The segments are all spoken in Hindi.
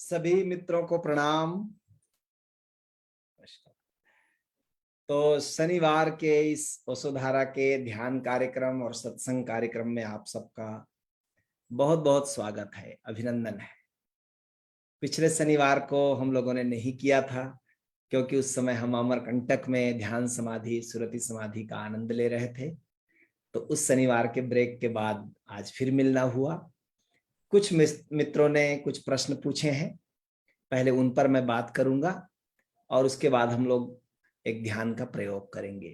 सभी मित्रों को प्रणाम। तो शनिवार के इस वसुधारा के ध्यान कार्यक्रम और सत्संग कार्यक्रम में आप सबका बहुत बहुत स्वागत है, अभिनंदन है। पिछले शनिवार को हम लोगों ने नहीं किया था क्योंकि उस समय हम अमरकंटक में ध्यान समाधि सुरति समाधि का आनंद ले रहे थे। तो उस शनिवार के ब्रेक के बाद आज फिर मिलना हुआ। कुछ मित्रों ने कुछ प्रश्न पूछे हैं, पहले उन पर मैं बात करूंगा और उसके बाद हम लोग एक ध्यान का प्रयोग करेंगे।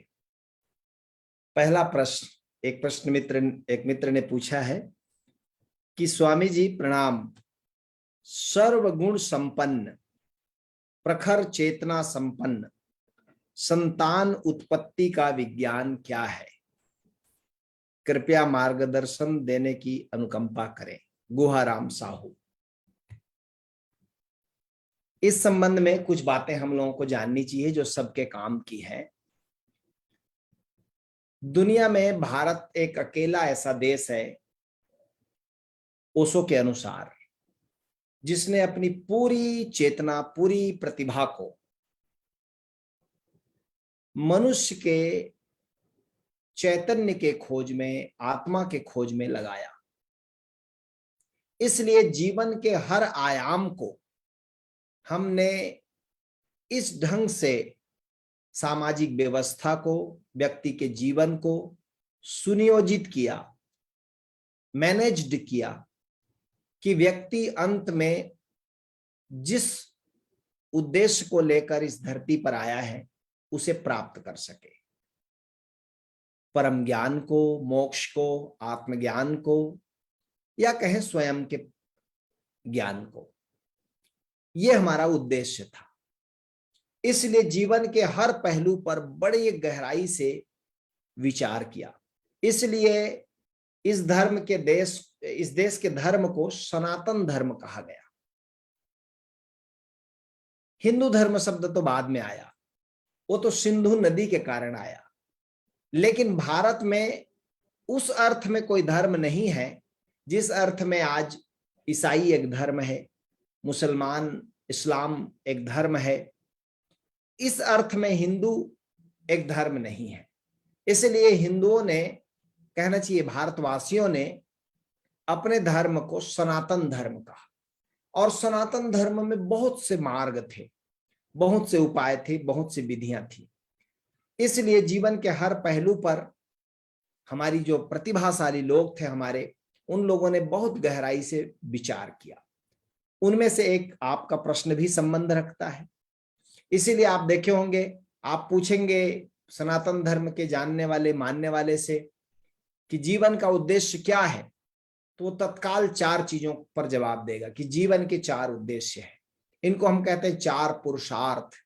पहला प्रश्न, एक मित्र ने पूछा है कि स्वामी जी प्रणाम, सर्वगुण संपन्न प्रखर चेतना संपन्न संतान उत्पत्ति का विज्ञान क्या है? कृपया मार्गदर्शन देने की अनुकंपा करें। गुहाराम साहू। इस संबंध में कुछ बातें हम लोगों को जाननी चाहिए जो सबके काम की है। दुनिया में भारत एक अकेला ऐसा देश है ओशो के अनुसार जिसने अपनी पूरी चेतना, पूरी प्रतिभा को मनुष्य के चैतन्य के खोज में, आत्मा के खोज में लगाया। इसलिए जीवन के हर आयाम को हमने इस ढंग से सामाजिक व्यवस्था को, व्यक्ति के जीवन को सुनियोजित किया, मैनेज्ड किया कि व्यक्ति अंत में जिस उद्देश्य को लेकर इस धरती पर आया है उसे प्राप्त कर सके। परम ज्ञान को, मोक्ष को, आत्मज्ञान को, या कहें स्वयं के ज्ञान को। यह हमारा उद्देश्य था। इसलिए जीवन के हर पहलू पर बड़ी गहराई से विचार किया। इसलिए इस देश के धर्म को सनातन धर्म कहा गया। हिंदू धर्म शब्द तो बाद में आया, वो तो सिंधु नदी के कारण आया। लेकिन भारत में उस अर्थ में कोई धर्म नहीं है जिस अर्थ में आज ईसाई एक धर्म है, मुसलमान, इस्लाम एक धर्म है। इस अर्थ में हिंदू एक धर्म नहीं है। इसलिए हिंदुओं ने, कहना चाहिए भारतवासियों ने, अपने धर्म को सनातन धर्म कहा। और सनातन धर्म में बहुत से मार्ग थे, बहुत से उपाय थे, बहुत सी विधियां थी। इसलिए जीवन के हर पहलू पर हमारी जो प्रतिभाशाली लोग थे हमारे, उन लोगों ने बहुत गहराई से विचार किया। उनमें से एक आपका प्रश्न भी संबंध रखता है। इसीलिए आप देखे होंगे, आप पूछेंगे सनातन धर्म के जानने वाले, मानने वाले से कि जीवन का उद्देश्य क्या है, तो वो तत्काल 4 चीजों पर जवाब देगा कि जीवन के 4 उद्देश्य हैं। इनको हम कहते हैं 4 पुरुषार्थ।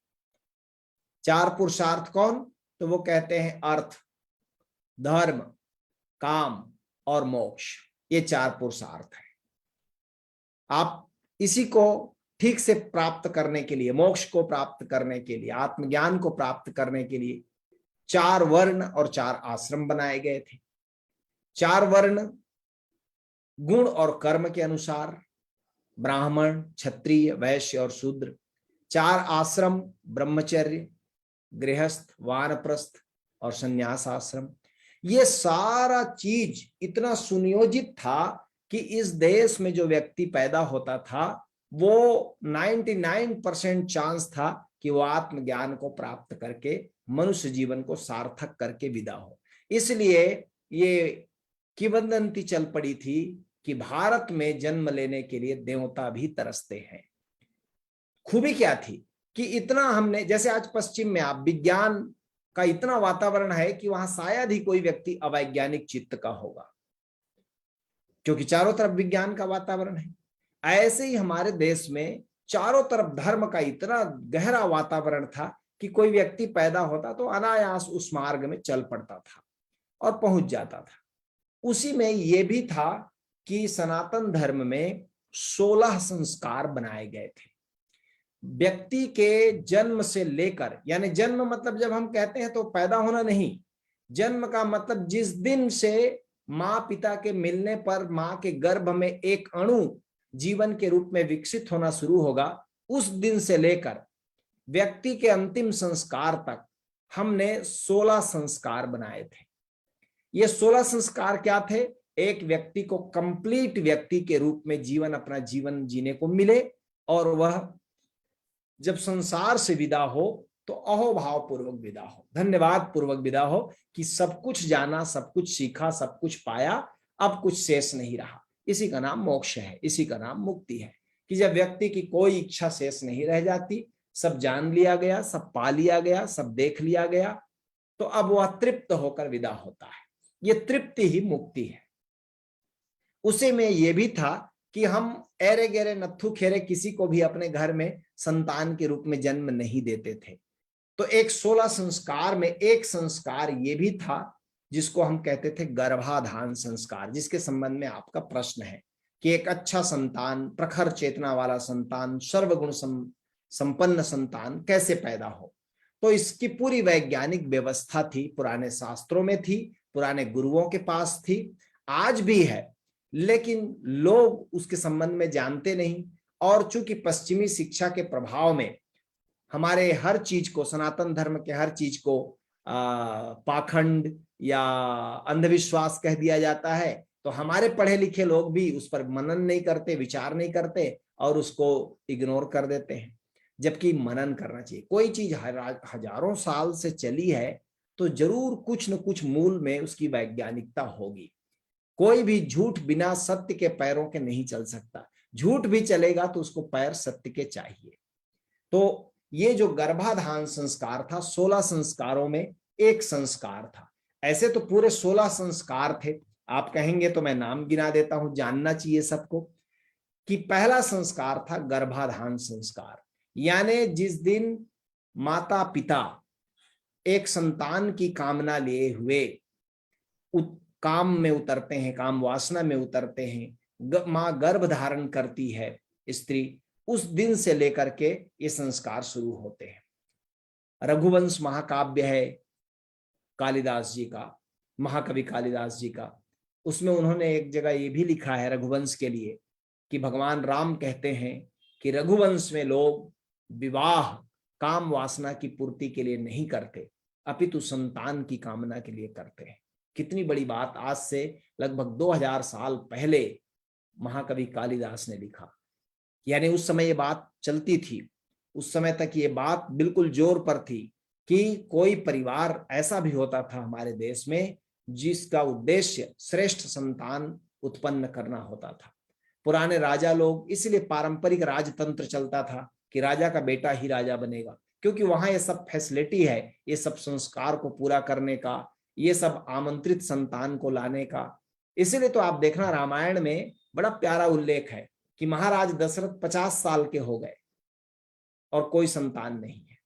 4 पुरुषार्थ कौन? तो वो कहते हैं अर्थ, धर्म, काम और मोक्ष। ये 4 पुरुषार्थ हैं। आप इसी को ठीक से प्राप्त करने के लिए, मोक्ष को प्राप्त करने के लिए, आत्मज्ञान को प्राप्त करने के लिए 4 वर्ण और 4 आश्रम बनाए गए थे। 4 वर्ण गुण और कर्म के अनुसार, ब्राह्मण, क्षत्रिय, वैश्य और शूद्र। 4 आश्रम, ब्रह्मचर्य, गृहस्थ, वानप्रस्थ और संन्यास आश्रम। ये सारा चीज इतना सुनियोजित था कि इस देश में जो व्यक्ति पैदा होता था वो 99% चांस था कि वो आत्मज्ञान को प्राप्त करके मनुष्य जीवन को सार्थक करके विदा हो। इसलिए ये किंवदंती चल पड़ी थी कि भारत में जन्म लेने के लिए देवता भी तरसते हैं। खूबी क्या थी कि इतना हमने, जैसे आज पश्चिम में आप, विज्ञान का इतना वातावरण है कि वहां शायद ही कोई व्यक्ति अवैज्ञानिक चित्त का होगा, क्योंकि चारों तरफ विज्ञान का वातावरण है। ऐसे ही हमारे देश में चारों तरफ धर्म का इतना गहरा वातावरण था कि कोई व्यक्ति पैदा होता तो अनायास उस मार्ग में चल पड़ता था और पहुंच जाता था। उसी में ये भी था कि सनातन धर्म में 16 संस्कार बनाए गए थे। व्यक्ति के जन्म से लेकर, यानी जन्म मतलब जब हम कहते हैं तो पैदा होना नहीं, जन्म का मतलब जिस दिन से माँ पिता के मिलने पर माँ के गर्भ में एक अणु जीवन के रूप में विकसित होना शुरू होगा, उस दिन से लेकर व्यक्ति के अंतिम संस्कार तक हमने 16 संस्कार बनाए थे। ये 16 संस्कार क्या थे? एक व्यक्ति को कंप्लीट व्यक्ति के रूप में जीवन, अपना जीवन जीने को मिले, और वह जब संसार से विदा हो तो अहोभाव पूर्वक विदा हो, धन्यवाद पूर्वक विदा हो कि सब कुछ जाना, सब कुछ सीखा, सब कुछ पाया, अब कुछ शेष नहीं रहा। इसी का नाम मोक्ष है, इसी का नाम मुक्ति है, कि जब व्यक्ति की कोई इच्छा शेष नहीं रह जाती, सब जान लिया गया, सब पा लिया गया, सब देख लिया गया, तो अब वह तृप्त होकर विदा होता है। ये तृप्ति ही मुक्ति है। उसे में यह भी था कि हम एरे गेरे नत्थु खेरे किसी को भी अपने घर में संतान के रूप में जन्म नहीं देते थे। तो एक 16 संस्कार में एक संस्कार ये भी था जिसको हम कहते थे गर्भाधान संस्कार, जिसके संबंध में आपका प्रश्न है कि एक अच्छा संतान, प्रखर चेतना वाला संतान, सर्वगुण संपन्न संतान कैसे पैदा हो। तो इसकी पूरी वैज्ञानिक व्यवस्था थी, पुराने शास्त्रों में थी, पुराने गुरुओं के पास थी, आज भी है, लेकिन लोग उसके संबंध में जानते नहीं। और चूंकि पश्चिमी शिक्षा के प्रभाव में हमारे हर चीज को, सनातन धर्म के हर चीज को पाखंड या अंधविश्वास कह दिया जाता है, तो हमारे पढ़े लिखे लोग भी उस पर मनन नहीं करते, विचार नहीं करते और उसको इग्नोर कर देते हैं, जबकि मनन करना चाहिए। कोई चीज हजारों साल से चली है तो जरूर कुछ न कुछ मूल में उसकी वैज्ञानिकता होगी। कोई भी झूठ बिना सत्य के पैरों के नहीं चल सकता, झूठ भी चलेगा तो उसको पैर सत्य के चाहिए। तो ये जो गर्भाधान संस्कार था, 16 संस्कारों में एक संस्कार था। ऐसे तो पूरे 16 संस्कार थे, आप कहेंगे तो मैं नाम गिना देता हूं, जानना चाहिए सबको। कि पहला संस्कार था गर्भाधान संस्कार, यानी जिस दिन माता पिता एक संतान की कामना लिए हुए काम में उतरते हैं, काम वासना में उतरते हैं, मां गर्भ धारण करती है स्त्री, उस दिन से लेकर के ये संस्कार शुरू होते हैं। रघुवंश महाकाव्य है कालिदास जी का, महाकवि कालिदास जी का, उसमें उन्होंने एक जगह ये भी लिखा है रघुवंश के लिए कि भगवान राम कहते हैं कि रघुवंश में लोग विवाह काम वासना की पूर्ति के लिए नहीं करते, अपितु संतान की कामना के लिए करते हैं। कितनी बड़ी बात, आज से लगभग 2000 साल पहले महाकवि कालिदास ने लिखा। यानी उस समय ये बात चलती थी, उस समय तक ये बात बिल्कुल जोर पर थी कि कोई परिवार ऐसा भी होता था हमारे देश में जिसका उद्देश्य श्रेष्ठ संतान उत्पन्न करना होता था। पुराने राजा लोग, इसलिए पारंपरिक राजतंत्र चलता था कि राजा का बेटा ही राजा बनेगा, क्योंकि वहां ये सब फैसिलिटी है, ये सब संस्कार को पूरा करने का, ये सब आमंत्रित संतान को लाने का। इसीलिए तो आप देखना रामायण में बड़ा प्यारा उल्लेख है कि महाराज दशरथ 50 साल के हो गए और कोई संतान नहीं है।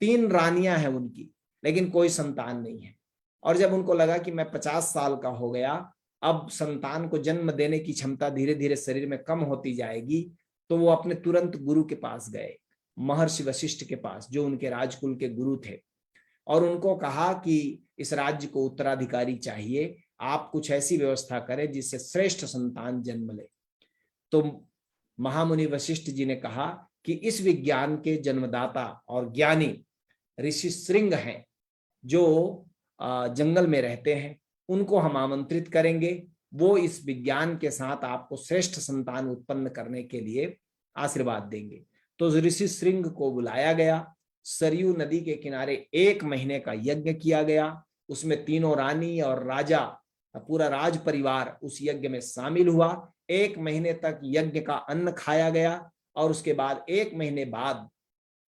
3 रानियां हैं उनकी, लेकिन कोई संतान नहीं है। और जब उनको लगा कि मैं 50 साल का हो गया, अब संतान को जन्म देने की क्षमता धीरे धीरे शरीर में कम होती जाएगी, तो वो अपने तुरंत गुरु के पास गए, महर्षि वशिष्ठ के पास, जो उनके राजकुल के गुरु थे, और उनको कहा कि इस राज्य को उत्तराधिकारी चाहिए, आप कुछ ऐसी व्यवस्था करें जिससे श्रेष्ठ संतान जन्म ले। तो महामुनि वशिष्ठ जी ने कहा कि इस विज्ञान के जन्मदाता और ज्ञानी ऋषि श्रृंग हैं, जो जंगल में रहते हैं, उनको हम आमंत्रित करेंगे, वो इस विज्ञान के साथ आपको श्रेष्ठ संतान उत्पन्न करने के लिए आशीर्वाद देंगे। तो ऋषि श्रृंग को बुलाया गया, सरयू नदी के किनारे 1 महीने का यज्ञ किया गया, उसमें तीनों रानी और राजा, पूरा राज परिवार उस यज्ञ में शामिल हुआ। 1 महीने तक यज्ञ का अन्न खाया गया, और उसके बाद 1 महीने बाद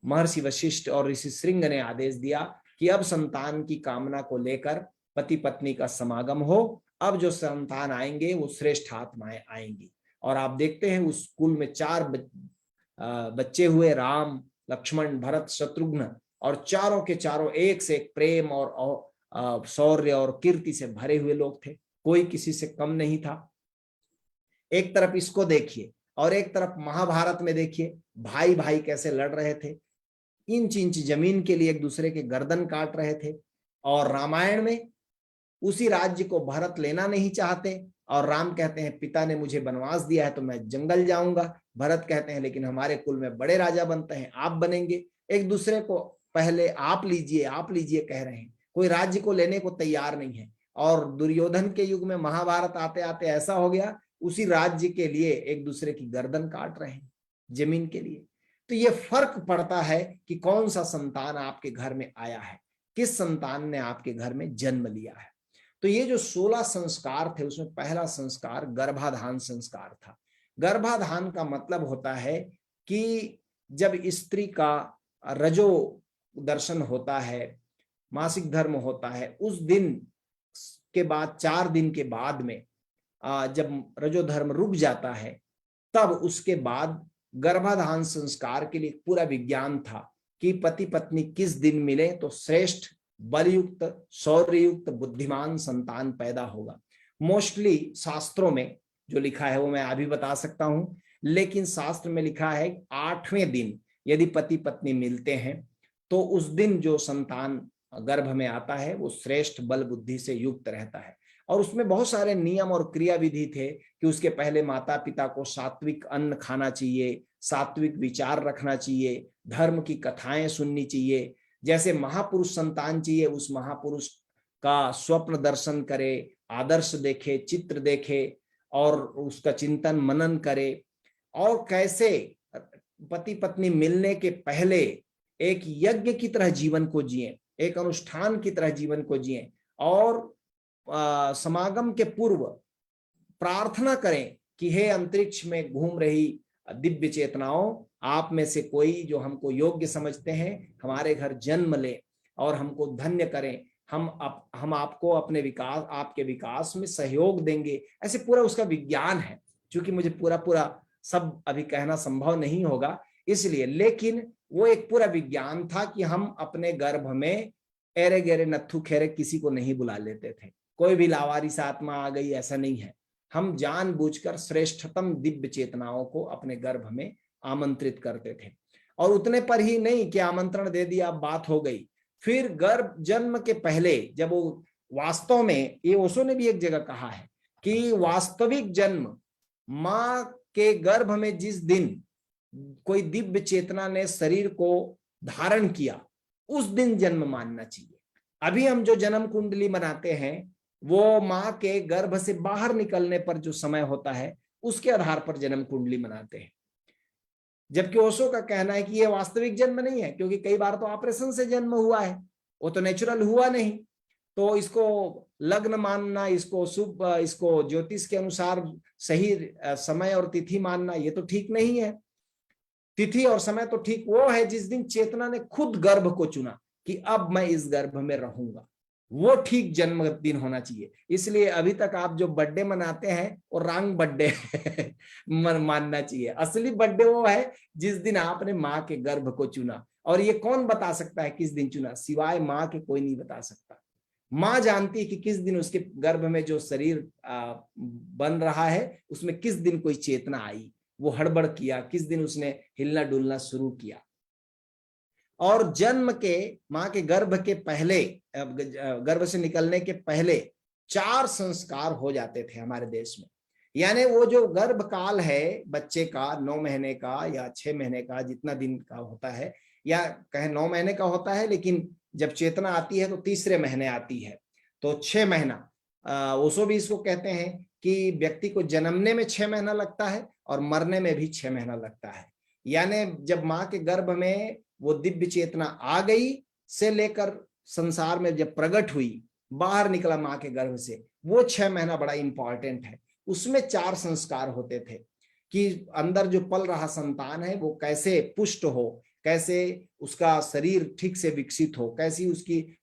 महर्षि वशिष्ठ और ऋषि श्रृंग ने आदेश दिया कि अब संतान की कामना को लेकर पति पत्नी का समागम हो, अब जो संतान आएंगे वो श्रेष्ठ आत्माएं आएंगी। और आप देखते हैं उस कुल में 4 बच्चे हुए, राम, लक्ष्मण, भरत, शत्रुघ्न, और चारों के चारों एक से एक प्रेम और शौर्य और कीर्ति से भरे हुए लोग थे, कोई किसी से कम नहीं था। एक तरफ इसको देखिए और एक तरफ महाभारत में देखिए भाई भाई कैसे लड़ रहे थे, इंच इंच जमीन के लिए एक दूसरे के गर्दन काट रहे थे। और रामायण में उसी राज्य को भरत लेना नहीं चाहते और राम कहते हैं पिता ने मुझे वनवास दिया है तो मैं जंगल जाऊंगा। भरत कहते हैं लेकिन हमारे कुल में बड़े राजा बनते हैं, आप बनेंगे। एक दूसरे को पहले आप लीजिए कह रहे हैं, कोई राज्य को लेने को तैयार नहीं है। और दुर्योधन के युग में महाभारत आते आते ऐसा हो गया, उसी राज्य के लिए एक दूसरे की गर्दन काट रहे हैं जमीन के लिए। तो ये फर्क पड़ता है कि कौन सा संतान आपके घर में आया है, किस संतान ने आपके घर में जन्म लिया है। तो ये जो 16 संस्कार थे उसमें पहला संस्कार गर्भाधान संस्कार था। गर्भाधान का मतलब होता है कि जब स्त्री का रजो दर्शन होता है, मासिक धर्म होता है, उस दिन के बाद 4 दिन के बाद में जब रजो धर्म रुक जाता है, तब उसके बाद गर्भाधान संस्कार के लिए पूरा विज्ञान था कि पति पत्नी किस दिन मिले तो श्रेष्ठ बलयुक्त शौर्ययुक्त बुद्धिमान संतान पैदा होगा। मोस्टली शास्त्रों में जो लिखा है वो मैं अभी बता सकता हूं, लेकिन शास्त्र में लिखा है 8वें दिन यदि पति पत्नी मिलते हैं तो उस दिन जो संतान गर्भ में आता है वो श्रेष्ठ बल बुद्धि से युक्त रहता है। और उसमें बहुत सारे नियम और क्रिया विधि थे कि उसके पहले माता पिता को सात्विक अन्न खाना चाहिए, सात्विक विचार रखना चाहिए, धर्म की कथाएं सुननी चाहिए, जैसे महापुरुष संतान चाहिए उस महापुरुष का स्वप्न दर्शन करे, आदर्श देखे, चित्र देखे और उसका चिंतन मनन करे। और कैसे पति पत्नी मिलने के पहले एक यज्ञ की तरह जीवन को जिए, एक अनुष्ठान की तरह जीवन को जिए, और समागम के पूर्व प्रार्थना करें कि हे अंतरिक्ष में घूम रही दिव्य चेतनाओं, आप में से कोई जो हमको योग्य समझते हैं हमारे घर जन्म ले और हमको धन्य करें, हम आपको अपने विकास, आपके विकास में सहयोग देंगे। ऐसे पूरा उसका विज्ञान है, क्योंकि मुझे पूरा सब अभी कहना संभव नहीं होगा इसलिए, लेकिन वो एक पूरा विज्ञान था कि हम अपने गर्भ में एरे गेरे नत्थु खेरे किसी को नहीं बुला लेते थे, कोई भी लावारिस आत्मा आ गई ऐसा नहीं है। हम जानबूझकर श्रेष्ठतम दिव्य चेतनाओं को अपने गर्भ में आमंत्रित करते थे। और उतने पर ही नहीं कि आमंत्रण दे दिया बात हो गई, फिर गर्भ जन्म के पहले जब वो वास्तव में, ये ओशो ने भी एक जगह कहा है कि वास्तविक जन्म मां के गर्भ में जिस दिन कोई दिव्य चेतना ने शरीर को धारण किया उस दिन जन्म मानना चाहिए। अभी हम जो जन्म कुंडली बनाते हैं वो मां के गर्भ से बाहर निकलने पर जो समय होता है उसके आधार पर जन्म कुंडली बनाते हैं। जबकि ओशो का कहना है कि यह वास्तविक जन्म नहीं है, क्योंकि कई बार तो ऑपरेशन से जन्म हुआ है, वो तो नेचुरल हुआ नहीं। तो इसको लग्न मानना, इसको शुभ, इसको ज्योतिष के अनुसार सही समय और तिथि मानना, ये तो ठीक नहीं है। तिथि और समय तो ठीक वो है जिस दिन चेतना ने खुद गर्भ को चुना कि अब मैं इस गर्भ में रहूंगा, वो ठीक जन्म दिन होना चाहिए। इसलिए अभी तक आप जो बर्थडे मनाते हैं वो रॉन्ग बर्थडे मानना चाहिए। असली बर्थडे वो है जिस दिन आपने माँ के गर्भ को चुना। और ये कौन बता सकता है किस दिन चुना? सिवाय माँ के कोई नहीं बता सकता। माँ जानती है कि किस दिन उसके गर्भ में जो शरीर बन रहा है उसमें किस दिन कोई चेतना आई, वो हड़बड़ किया, किस दिन उसने हिलना डुलना शुरू किया। और जन्म के, मां के गर्भ के पहले, गर्भ से निकलने के पहले 4 संस्कार हो जाते थे हमारे देश में। यानी वो जो गर्भ काल है बच्चे का 9 महीने का या 6 महीने का, जितना दिन का होता है, या कहे 9 महीने का होता है, लेकिन जब चेतना आती है तो तीसरे महीने आती है, तो 6 महीना। ओशो भी इसको कहते हैं कि व्यक्ति को जन्मने में 6 महीना लगता है और मरने में भी 6 महीना लगता है। यानी जब मां के गर्भ में वो दिव्य चेतना आ गई से लेकर संसार में जब प्रकट हुई, बाहर निकला मां के गर्भ से, वो 6 महीना बड़ा इंपॉर्टेंट है। उसमें 4 संस्कार होते थे कि अंदर जो पल रहा संतान है वो कैसे पुष्ट हो, कैसे उसका शरीर ठीक से विकसित हो, कैसी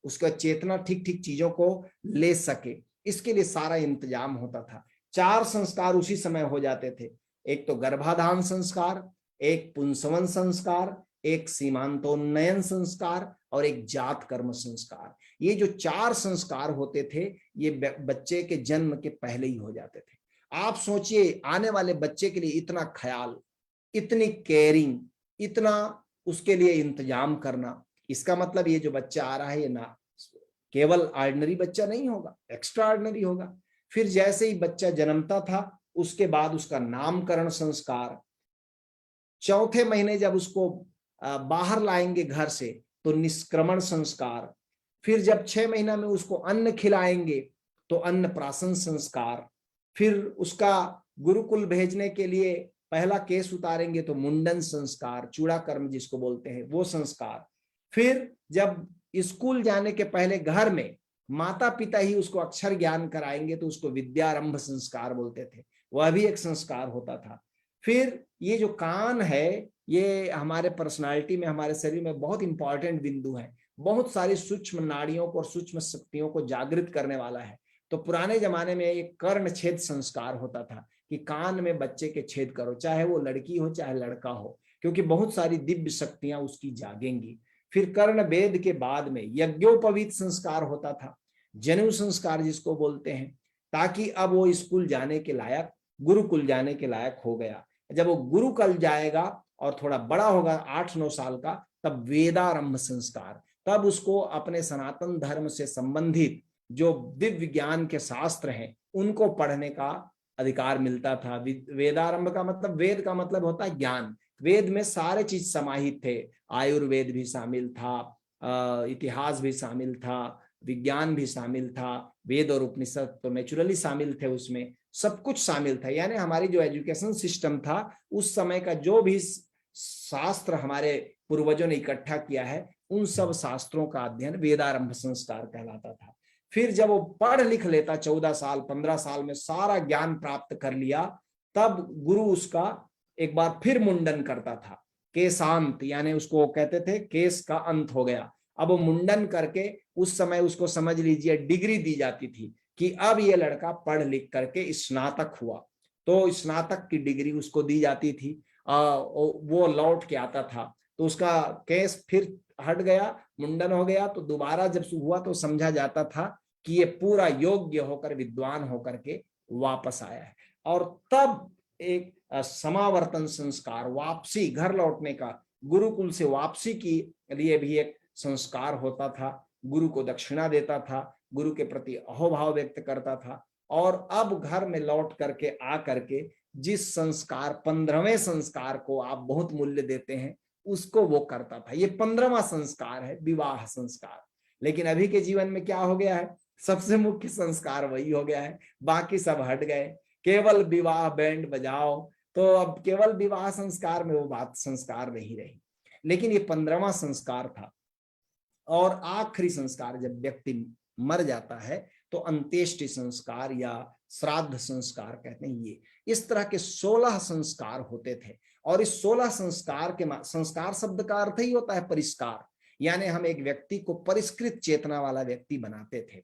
उसका चेतना ठीक ठीक चीजों को ले सके, इसके लिए सारा इंतजाम होता था। 4 संस्कार उसी समय हो जाते थे। एक तो गर्भाधान संस्कार, एक पुंसवन संस्कार, एक सीमांतोन्नयन संस्कार और एक जात कर्म संस्कार। ये जो 4 संस्कार होते थे ये बच्चे के जन्म के पहले ही हो जाते थे। आप सोचिए, आने वाले बच्चे के लिए इतना ख्याल, इतनी केयरिंग, इतना उसके लिए इंतजाम करना। इसका मतलब ये जो बच्चा आ रहा है ये ना केवल ऑर्डिनरी बच्चा नहीं होगा, एक्स्ट्रा ऑर्डिनरी होगा। फिर जैसे ही बच्चा जन्मता था उसके बाद उसका नामकरण संस्कार, चौथे महीने जब उसको बाहर लाएंगे घर से तो निष्क्रमण संस्कार, फिर जब 6 महीना में उसको अन्न खिलाएंगे तो अन्नप्राशन संस्कार, फिर उसका गुरुकुल भेजने के लिए पहला केस उतारेंगे तो मुंडन संस्कार, चूड़ा कर्म जिसको बोलते हैं वो संस्कार, फिर जब स्कूल जाने के पहले घर में माता पिता ही उसको अक्षर ज्ञान कराएंगे तो उसको विद्यारंभ संस्कार बोलते थे, वह भी एक संस्कार होता था। फिर ये जो कान है ये हमारे पर्सनालिटी में, हमारे शरीर में बहुत इंपॉर्टेंट बिंदु है, बहुत सारी सूक्ष्म नाड़ियों को और सूक्ष्म शक्तियों को जागृत करने वाला है। तो पुराने जमाने में एक कर्ण छेद संस्कार होता था कि कान में बच्चे के छेद करो, चाहे वो लड़की हो चाहे लड़का हो, क्योंकि बहुत सारी दिव्य शक्तियां उसकी जागेंगी। फिर कर्ण वेद के बाद में यज्ञोपवीत संस्कार होता था, जनेऊ संस्कार जिसको बोलते हैं, ताकि अब वो स्कूल जाने के लायक, गुरुकुल जाने के लायक हो गया। जब वो गुरुकुल जाएगा और थोड़ा बड़ा होगा 8-9 साल का, तब वेदारंभ संस्कार, तब उसको अपने सनातन धर्म से संबंधित जो दिव्य ज्ञान के शास्त्र हैं उनको पढ़ने का अधिकार मिलता था। वेदारंभ का मतलब, वेद का मतलब होता है ज्ञान, वेद में सारे चीज समाहित थे, आयुर्वेद भी शामिल था, इतिहास भी शामिल था, विज्ञान भी शामिल था, वेद और उपनिषद तो नेचुरली शामिल थे, उसमें सब कुछ शामिल था। यानी हमारी जो एजुकेशन सिस्टम था उस समय का, जो भी शास्त्र हमारे पूर्वजों ने इकट्ठा किया है, उन सब शास्त्रों का अध्ययन वेदारंभ संस्कार कहलाता था। फिर जब वो पढ़ लिख लेता 14 साल 15 साल में सारा ज्ञान प्राप्त कर लिया, तब गुरु उसका एक बार फिर मुंडन करता था, केशांत, यानी उसको कहते थे केस का अंत हो गया। अब वो मुंडन करके उस समय उसको समझ लीजिए डिग्री दी जाती थी कि अब ये लड़का पढ़ लिख करके स्नातक हुआ, तो स्नातक की डिग्री उसको दी जाती थी। वो लौट के आता था तो उसका केस फिर हट गया, मुंडन हो गया, तो दोबारा जब हुआ तो समझा जाता था कि ये पूरा योग्य होकर, विद्वान होकर के वापस आया है। और तब एक समावर्तन संस्कार, वापसी, घर लौटने का, गुरुकुल से वापसी के लिए भी एक संस्कार होता था। गुरु को दक्षिणा देता था, गुरु के प्रति अहोभाव व्यक्त करता था, और अब घर में लौट करके आ करके जिस संस्कार, 15वें संस्कार को आप बहुत मूल्य देते हैं, उसको वो करता था। ये 15वां संस्कार है, विवाह संस्कार। लेकिन अभी के जीवन में क्या हो गया है, सबसे मुख्य संस्कार वही हो गया है, बाकी सब हट गए, केवल विवाह बैंड बजाओ। तो अब केवल विवाह संस्कार में वो बात संस्कार नहीं रही, लेकिन ये 15वां संस्कार था। और आखिरी संस्कार, जब व्यक्ति मर जाता है तो अंत्येष्टि संस्कार या श्राद्ध संस्कार कहते हैं। ये इस तरह के 16 संस्कार होते थे। और इस 16 संस्कार के, संस्कार शब्द का अर्थ ही होता है परिष्कार, यानी हम एक व्यक्ति को परिष्कृत चेतना वाला व्यक्ति बनाते थे।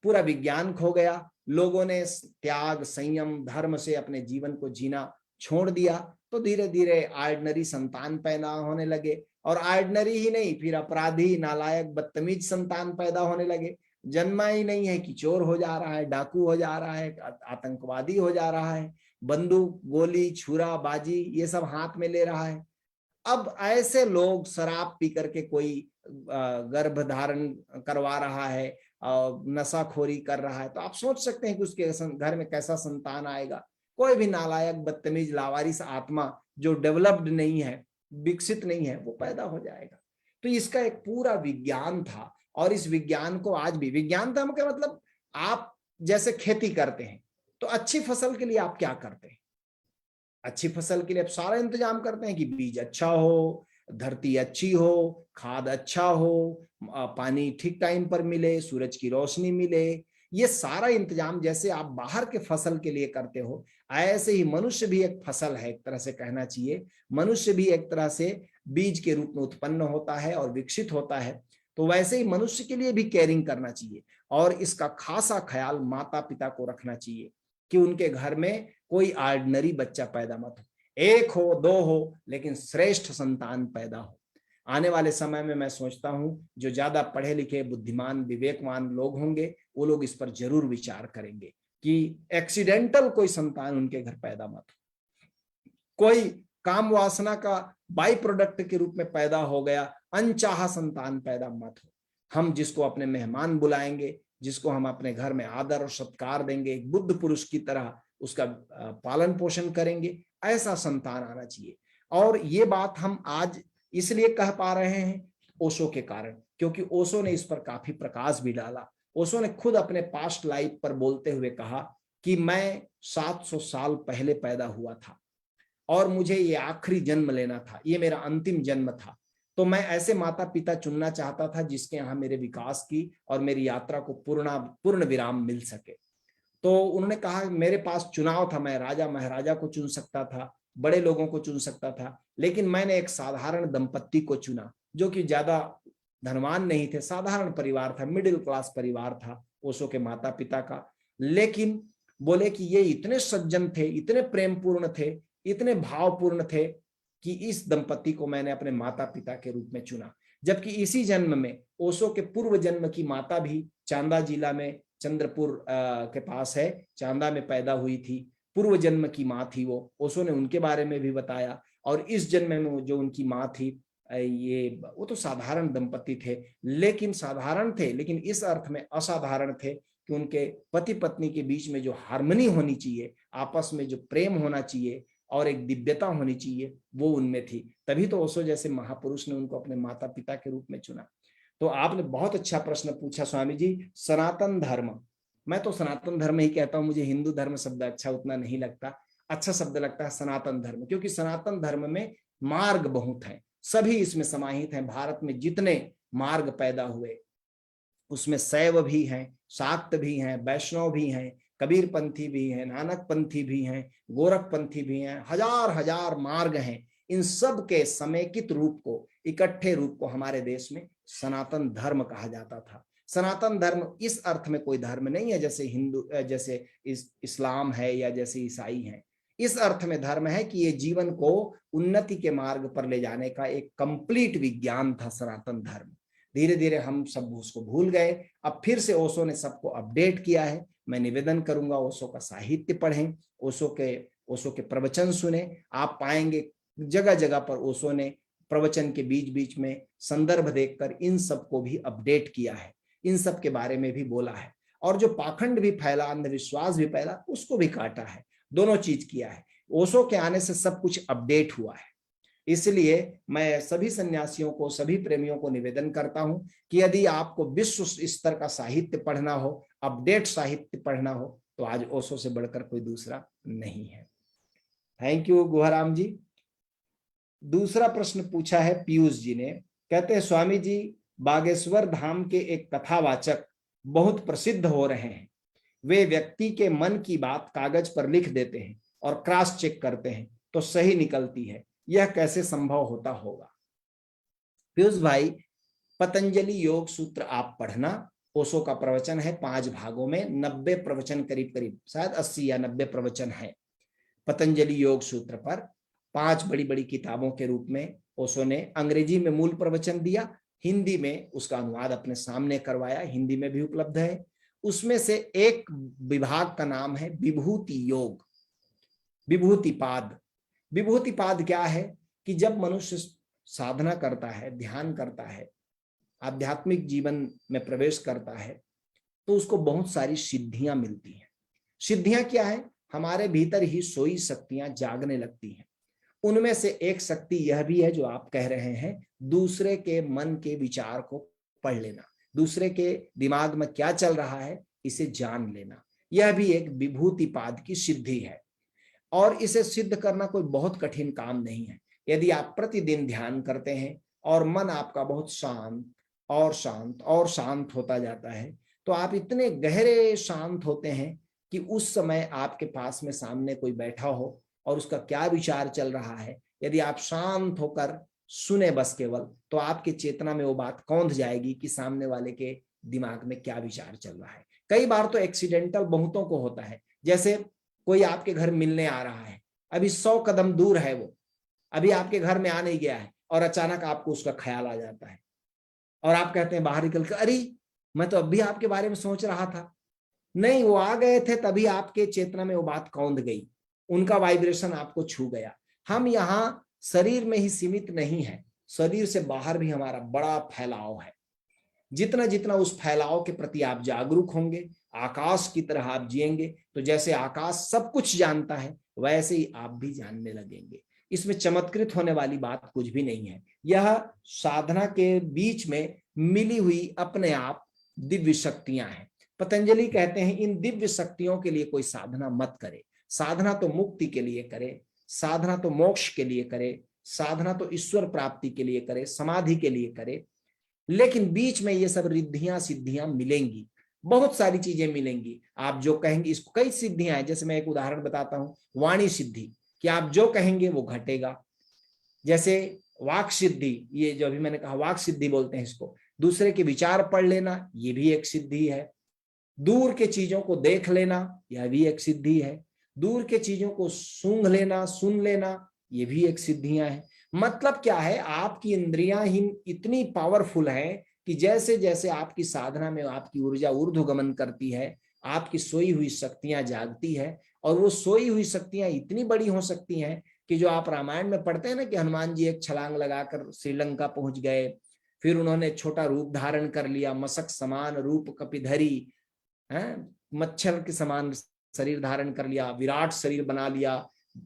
पूरा विज्ञान खो गया, लोगों ने त्याग, संयम, धर्म से अपने जीवन को जीना छोड़ दिया, तो धीरे धीरे ऑर्डिनरी संतान पैदा होने लगे, और ऑर्डिनरी ही नहीं, फिर अपराधी, नालायक, बदतमीज संतान पैदा होने लगे। जन्मा ही नहीं है कि चोर हो जा रहा है, डाकू हो जा रहा है, आतंकवादी हो जा रहा है, बंदूक, गोली, छुरा बाजी ये सब हाथ में ले रहा है। अब ऐसे लोग, शराब पी करके कोई गर्भ धारण करवा रहा है, नशाखोरी कर रहा है, तो आप सोच सकते हैं कि उसके घर में कैसा संतान आएगा। कोई भी नालायक, बदतमीज, लावारिस आत्मा जो डेवलप्ड नहीं है, विकसित नहीं है, वो पैदा हो जाएगा। तो इसका एक पूरा विज्ञान था, और इस विज्ञान को आज भी, विज्ञान था मतलब, आप जैसे खेती करते हैं तो अच्छी फसल के लिए आप क्या करते हैं? अच्छी फसल के लिए आप सारा इंतजाम करते हैं कि बीज अच्छा हो, धरती अच्छी हो, खाद अच्छा हो, पानी ठीक टाइम पर मिले, सूरज की रोशनी मिले। ये सारा इंतजाम जैसे आप बाहर के फसल के लिए करते हो, ऐसे ही मनुष्य भी एक फसल है, एक तरह से कहना चाहिए। मनुष्य भी एक तरह से बीज के रूप में उत्पन्न होता है और विकसित होता है। तो वैसे ही मनुष्य के लिए भी केयरिंग करना चाहिए, और इसका खासा ख्याल माता पिता को रखना चाहिए कि उनके घर में कोई ऑर्डिनरी बच्चा पैदा मत हो, एक हो, दो हो, लेकिन श्रेष्ठ संतान पैदा हो। आने वाले समय में मैं सोचता हूं जो ज्यादा पढ़े लिखे, बुद्धिमान, विवेकवान लोग होंगे, वो लोग इस पर जरूर विचार करेंगे कि एक्सीडेंटल कोई संतान उनके घर पैदा मत हो, कोई काम वासना का बाई प्रोडक्ट के रूप में पैदा हो गया, अनचाहा संतान पैदा मत हो। हम जिसको अपने मेहमान बुलाएंगे, जिसको हम अपने घर में आदर और सत्कार देंगे, एक बुद्ध पुरुष की तरह उसका पालन पोषण करेंगे, ऐसा संतान आना चाहिए। और ये बात हम आज इसलिए कह पा रहे हैं ओशो के कारण, क्योंकि ओशो ने इस पर काफी प्रकाश भी डाला। ओशो ने खुद अपने पास्ट लाइफ पर बोलते हुए कहा कि मैं 700 साल पहले पैदा हुआ था और मुझे ये आखिरी जन्म लेना था, ये मेरा अंतिम जन्म था। तो मैं ऐसे माता पिता चुनना चाहता था जिसके यहाँ मेरे विकास की और मेरी यात्रा को पूर्ण विराम मिल सके। तो उन्होंने कहा मेरे पास चुनाव था, मैं राजा महाराजा को चुन सकता था, बड़े लोगों को चुन सकता था, लेकिन मैंने एक साधारण दंपत्ति को चुना जो कि ज्यादा धनवान नहीं थे, साधारण परिवार था, मिडिल क्लास परिवार था ओशो के माता पिता का। लेकिन बोले कि ये इतने सज्जन थे, इतने प्रेमपूर्ण थे, इतने भावपूर्ण थे कि इस दंपत्ति को मैंने अपने माता पिता के रूप में चुना। जबकि इसी जन्म में ओशो के पूर्व जन्म की माता भी चांदा जिला में, चंद्रपुर के पास है, चांदा में पैदा हुई थी, पूर्व जन्म की माँ थी वो, ओशो ने उनके बारे में भी बताया। और इस जन्म में जो उनकी माँ थी वो तो साधारण दंपति थे, लेकिन साधारण थे, लेकिन इस अर्थ में असाधारण थे कि उनके पति पत्नी के बीच में जो हार्मनी होनी चाहिए, आपस में जो प्रेम होना चाहिए और एक दिव्यता होनी चाहिए, वो उनमें थी। तभी तो ओशो जैसे महापुरुष ने उनको अपने माता पिता के रूप में चुना। तो आपने बहुत अच्छा प्रश्न पूछा स्वामी जी। सनातन धर्म, मैं तो सनातन धर्म ही कहता हूं, मुझे हिंदू धर्म शब्द अच्छा उतना नहीं लगता, अच्छा शब्द लगता है सनातन धर्म, क्योंकि सनातन धर्म में मार्ग बहुत हैं, सभी इसमें समाहित हैं। भारत में जितने मार्ग पैदा हुए उसमें शैव भी हैं, शाक्त भी हैं, वैष्णव भी हैं, कबीर पंथी भी हैं, नानक पंथी भी हैं, गोरख पंथी भी हैं, हजार हजार मार्ग हैं। इन सब के समेकित रूप को, इकट्ठे रूप को हमारे देश में सनातन धर्म कहा जाता था। सनातन धर्म इस अर्थ में कोई धर्म नहीं है जैसे हिंदू, जैसे इस्लाम है या जैसे ईसाई हैं। इस अर्थ में धर्म है कि ये जीवन को उन्नति के मार्ग पर ले जाने का एक कंप्लीट विज्ञान था सनातन धर्म। धीरे धीरे हम सब उसको भूल गए, अब फिर से ओशो ने सबको अपडेट किया है। मैं निवेदन करूंगा ओशो का साहित्य पढ़ें, ओशो के प्रवचन सुने। आप पाएंगे जगह जगह पर ओशो ने प्रवचन के बीच बीच में संदर्भ देखकर इन सबको भी अपडेट किया है, इन सब के बारे में भी बोला है, और जो पाखंड भी फैला, अंधविश्वास भी फैला, उसको भी काटा है। दोनों चीज किया है। ओशो के आने से सब कुछ अपडेट हुआ है। इसलिए मैं सभी सन्यासियों को, सभी प्रेमियों को निवेदन करता हूं कि यदि आपको विश्व स्तर का साहित्य पढ़ना हो, अपडेट साहित्य पढ़ना हो, तो आज ओशो से बढ़कर कोई दूसरा नहीं है। थैंक यू गुहाराम जी। दूसरा प्रश्न पूछा है पीयूष जी ने, कहते हैं स्वामी जी, बागेश्वर धाम के एक कथावाचक बहुत प्रसिद्ध हो रहे हैं। वे व्यक्ति के मन की बात कागज पर लिख देते हैं और क्रॉस चेक करते हैं तो सही निकलती है, यह कैसे संभव होता होगा? पीयूष भाई, पतंजलि योग सूत्र आप पढ़ना। ओशो का प्रवचन है 5 भागों में, 90 प्रवचन, करीब करीब शायद 80 या 90 प्रवचन है पतंजलि योग सूत्र पर। 5 बड़ी बड़ी किताबों के रूप में ओशो ने अंग्रेजी में मूल प्रवचन दिया, हिंदी में उसका अनुवाद अपने सामने करवाया, हिंदी में भी उपलब्ध है। उसमें से एक विभाग का नाम है विभूति योग, विभूतिपाद। विभूतिपाद क्या है कि जब मनुष्य साधना करता है, ध्यान करता है, आध्यात्मिक जीवन में प्रवेश करता है, तो उसको बहुत सारी सिद्धियां मिलती हैं। सिद्धियां क्या है? हमारे भीतर ही सोई शक्तियां जागने लगती हैं। उनमें से एक शक्ति यह भी है जो आप कह रहे हैं, दूसरे के मन के विचार को पढ़ लेना, दूसरे के दिमाग में क्या चल रहा है इसे जान लेना। यह भी एक विभूतिपाद की सिद्धि है, और इसे सिद्ध करना कोई बहुत कठिन काम नहीं है। यदि आप प्रतिदिन ध्यान करते हैं और मन आपका बहुत शांत और शांत और शांत होता जाता है, तो आप इतने गहरे शांत होते हैं कि उस समय आपके पास में सामने कोई बैठा हो और उसका क्या विचार चल रहा है, यदि आप शांत होकर सुने बस केवल, तो आपकी चेतना में वो बात कौंध जाएगी कि सामने वाले के दिमाग में क्या विचार चल रहा है। कई बार तो एक्सीडेंटल बहुतों को होता है, जैसे कोई आपके घर मिलने आ रहा है, अभी 100 कदम दूर है वो, अभी आपके घर में आ नहीं गया है, और अचानक आपको उसका ख्याल आ जाता है और आप कहते हैं बाहर निकल कर, अरे मैं तो अभी आपके बारे में सोच रहा था। नहीं, वो आ गए थे तभी आपके चेतना में वो बात कौंध गई, उनका वाइब्रेशन आपको छू गया। हम यहाँ शरीर में ही सीमित नहीं है, शरीर से बाहर भी हमारा बड़ा फैलाव है। जितना जितना उस फैलाव के प्रति आप जागरूक होंगे, आकाश की तरह आप जिएंगे, तो जैसे आकाश सब कुछ जानता है वैसे ही आप भी जानने लगेंगे। इसमें चमत्कृत होने वाली बात कुछ भी नहीं है। यह साधना के बीच में मिली हुई अपने आप दिव्य शक्तियां हैं। पतंजलि कहते हैं इन दिव्य शक्तियों के लिए कोई साधना मत करे। साधना तो मुक्ति के लिए करे, साधना तो मोक्ष के लिए करे, साधना तो ईश्वर प्राप्ति के लिए करे, समाधि के लिए करे। लेकिन बीच में ये सब रिद्धियां सिद्धियां मिलेंगी, बहुत सारी चीजें मिलेंगी। आप जो कहेंगे, इसको कई सिद्धियां हैं। जैसे मैं एक उदाहरण बताता हूं, वाणी सिद्धि, कि आप जो कहेंगे वो घटेगा। जैसे वाक सिद्धि, ये जो अभी मैंने कहा वाक सिद्धि बोलते हैं इसको, दूसरे के विचार पढ़ लेना, ये भी एक सिद्धि है। दूर के चीजों को देख लेना, यह भी एक सिद्धि है। दूर के चीजों को सूंघ लेना, सुन लेना, ये भी एक सिद्धियां हैं। मतलब क्या है, आपकी इंद्रियां ही इतनी पावरफुल हैं कि जैसे जैसे आपकी साधना में आपकी ऊर्जा ऊर्ध्वगमन करती है, आपकी सोई हुई शक्तियां जागती है। और वो सोई हुई शक्तियां इतनी बड़ी हो सकती हैं कि जो आप रामायण में पढ़ते हैं ना कि हनुमान जी एक छलांग लगाकर श्रीलंका पहुंच गए, फिर उन्होंने छोटा रूप धारण कर लिया, मशक समान रूप कपिधरी, है, मच्छर के समान शरीर धारण कर लिया, विराट शरीर बना लिया,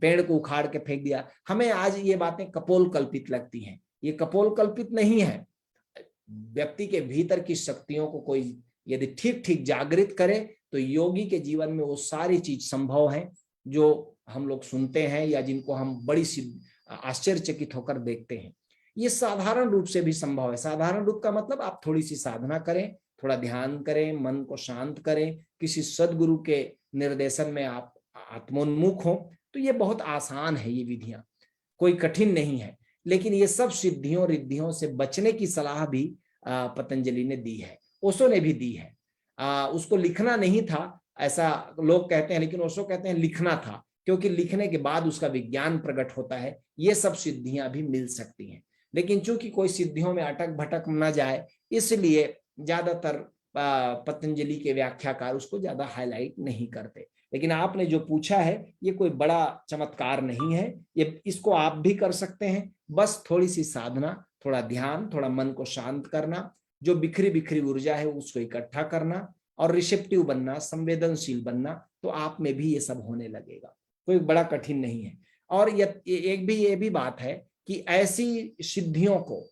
पेड़ को उखाड़ के फेंक दिया। हमें आज ये बातें कपोल कल्पित लगती हैं। ये कपोल कल्पित नहीं है। व्यक्ति के भीतर की शक्तियों को कोई यदि ठीक ठीक जागृत करे तो योगी के जीवन में वो सारी चीज संभव है जो हम लोग सुनते हैं या जिनको हम बड़ी आश्चर्यचकित होकर देखते हैं। ये साधारण रूप से भी संभव है। साधारण रूप का मतलब आप थोड़ी सी साधना करें, थोड़ा ध्यान करें, मन को शांत करें, किसी सदगुरु के निर्देशन में आप आत्मोन्मुख हो, तो ये बहुत आसान है। ये विधियां कोई कठिन नहीं है। लेकिन ये सब सिद्धियों रिद्धियों से बचने की सलाह भी पतंजलि ने दी है, ओशो ने भी दी है। उसको लिखना नहीं था ऐसा लोग कहते हैं, लेकिन ओशो कहते हैं लिखना था, क्योंकि लिखने के बाद उसका विज्ञान प्रकट होता है। ये सब सिद्धियां भी मिल सकती हैं। लेकिन चूंकि कोई सिद्धियों में अटक भटक न जाए, इसलिए ज्यादातर पतंजलि के व्याख्याकार उसको ज्यादा हाईलाइट नहीं करते। लेकिन आपने जो पूछा है ये कोई बड़ा चमत्कार नहीं है। ये इसको आप भी कर सकते हैं। बस थोड़ी सी साधना, थोड़ा ध्यान, थोड़ा मन को शांत करना, जो बिखरी बिखरी ऊर्जा है उसको इकट्ठा करना और रिसेप्टिव बनना, संवेदनशील बनना, तो आप में भी ये सब होने लगेगा। कोई बड़ा कठिन नहीं है। और ये भी बात है कि ऐसी सिद्धियों को,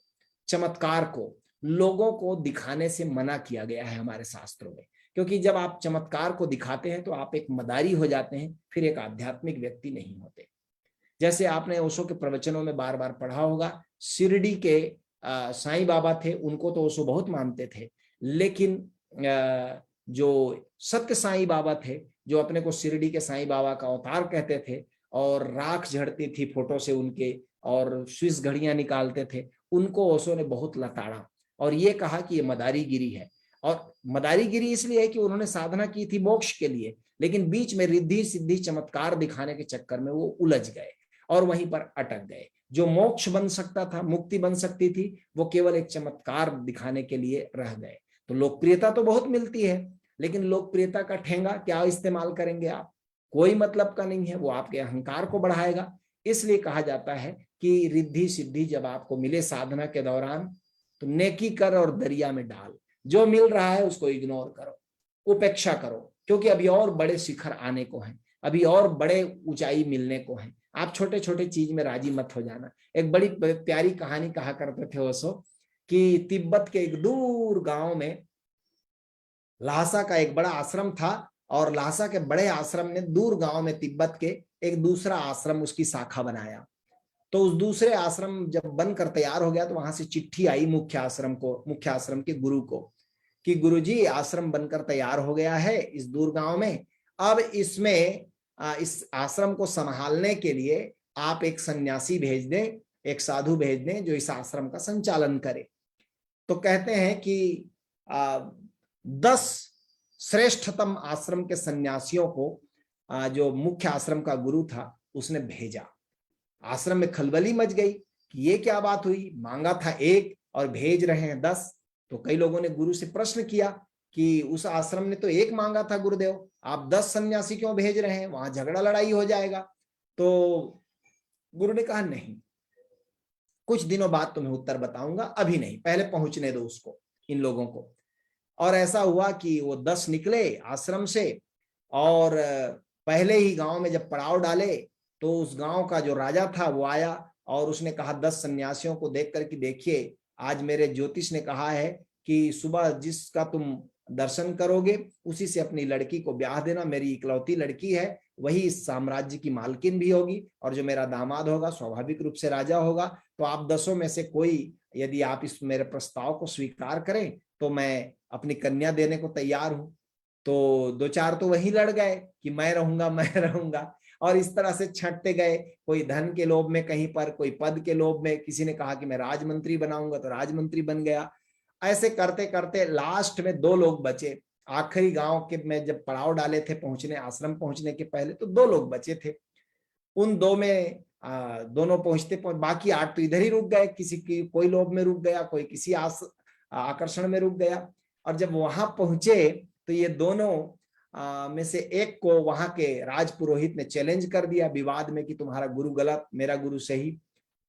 चमत्कार को लोगों को दिखाने से मना किया गया है हमारे शास्त्रों में। क्योंकि जब आप चमत्कार को दिखाते हैं तो आप एक मदारी हो जाते हैं, फिर एक आध्यात्मिक व्यक्ति नहीं होते। जैसे आपने ओशो के प्रवचनों में बार बार पढ़ा होगा, शिरडी के साईं बाबा थे, उनको तो ओशो बहुत मानते थे। लेकिन जो सत्य साईं बाबा थे, जो अपने को शिरडी के साईं बाबा का अवतार कहते थे, और राख झड़ती थी फोटो से उनके, और स्विस घड़ियां निकालते थे, उनको ओशो ने बहुत लताड़ा और ये कहा कि ये मदारीगिरी है। और मदारीगिरी इसलिए है कि उन्होंने साधना की थी मोक्ष के लिए, लेकिन बीच में रिद्धि सिद्धि चमत्कार दिखाने के चक्कर में वो उलझ गए और वहीं पर अटक गए। जो मोक्ष बन सकता था, मुक्ति बन सकती थी, वो केवल एक चमत्कार दिखाने के लिए रह गए। तो लोकप्रियता तो बहुत मिलती है, लेकिन लोकप्रियता का ठेंगा क्या इस्तेमाल करेंगे आप? कोई मतलब का नहीं है, वो आपके अहंकार को बढ़ाएगा। इसलिए कहा जाता है कि रिद्धि सिद्धि जब आपको मिले साधना के दौरान, तो नेकी कर और दरिया में डाल। जो मिल रहा है उसको इग्नोर करो, उपेक्षा करो, क्योंकि अभी और बड़े शिखर आने को हैं, अभी और बड़े ऊंचाई मिलने को हैं। आप छोटे छोटे चीज में राजी मत हो जाना। एक बड़ी प्यारी कहानी कहा करते थे ओशो कि तिब्बत के एक दूर गांव में ल्हासा का एक बड़ा आश्रम था, और ल्हासा के बड़े आश्रम ने दूर गांव में तिब्बत के एक दूसरा आश्रम उसकी शाखा बनाया। तो उस दूसरे आश्रम जब बनकर तैयार हो गया तो वहां से चिट्ठी आई मुख्य आश्रम के गुरु को कि गुरुजी आश्रम बनकर तैयार हो गया है इस दूर गांव में, अब इसमें इस आश्रम को संभालने के लिए आप एक सन्यासी भेज दें, एक साधु भेज दें जो इस आश्रम का संचालन करे। तो कहते हैं कि 10 श्रेष्ठतम आश्रम के सन्यासियों को जो मुख्य आश्रम का गुरु था उसने भेजा। आश्रम में खलबली मच गई कि ये क्या बात हुई, मांगा था 1 और भेज रहे हैं 10। तो कई लोगों ने गुरु से प्रश्न किया कि उस आश्रम ने तो 1 मांगा था गुरुदेव, आप 10 सन्यासी क्यों भेज रहे हैं, वहां झगड़ा लड़ाई हो जाएगा। तो गुरु ने कहा नहीं, कुछ दिनों बाद तुम्हें उत्तर बताऊंगा, अभी नहीं, पहले पहुंचने दो उसको। इन लोगों को। और ऐसा हुआ कि वो 10 निकले आश्रम से, और पहले ही गांव में जब पड़ाव डाले तो उस गांव का जो राजा था वो आया और उसने कहा 10 सन्यासियों को देख कर कि देखिए, आज मेरे ज्योतिष ने कहा है कि सुबह जिसका तुम दर्शन करोगे उसी से अपनी लड़की को ब्याह देना। मेरी इकलौती लड़की है, वही इस साम्राज्य की मालकिन भी होगी, और जो मेरा दामाद होगा स्वाभाविक रूप से राजा होगा। तो आप 10 में से कोई, यदि आप इस मेरे प्रस्ताव को स्वीकार करें तो मैं अपनी कन्या देने को तैयार हूं। तो 2-4 तो वहीं लड़ गए कि मैं रहूंगा मैं रहूंगा, और इस तरह से छंटते गए। कोई धन के लोभ में कहीं पर, कोई पद के लोभ में, किसी ने कहा कि मैं राजमंत्री बनाऊंगा तो राजमंत्री बन गया। ऐसे करते करते लास्ट में 2 लोग बचे। आखिरी गांव के में जब पड़ाव डाले थे पहुंचने, आश्रम पहुंचने के पहले, तो 2 लोग बचे थे। उन 2 में दोनों पहुंचते बाकी 8 तो इधर ही रुक गए, किसी की कोई लोभ में रुक गया, कोई किसी आकर्षण में रुक गया। और जब वहां पहुंचे तो ये दोनों में से एक को वहां के राज पुरोहित ने चैलेंज कर दिया विवाद में कि तुम्हारा गुरु गलत, मेरा गुरु सही।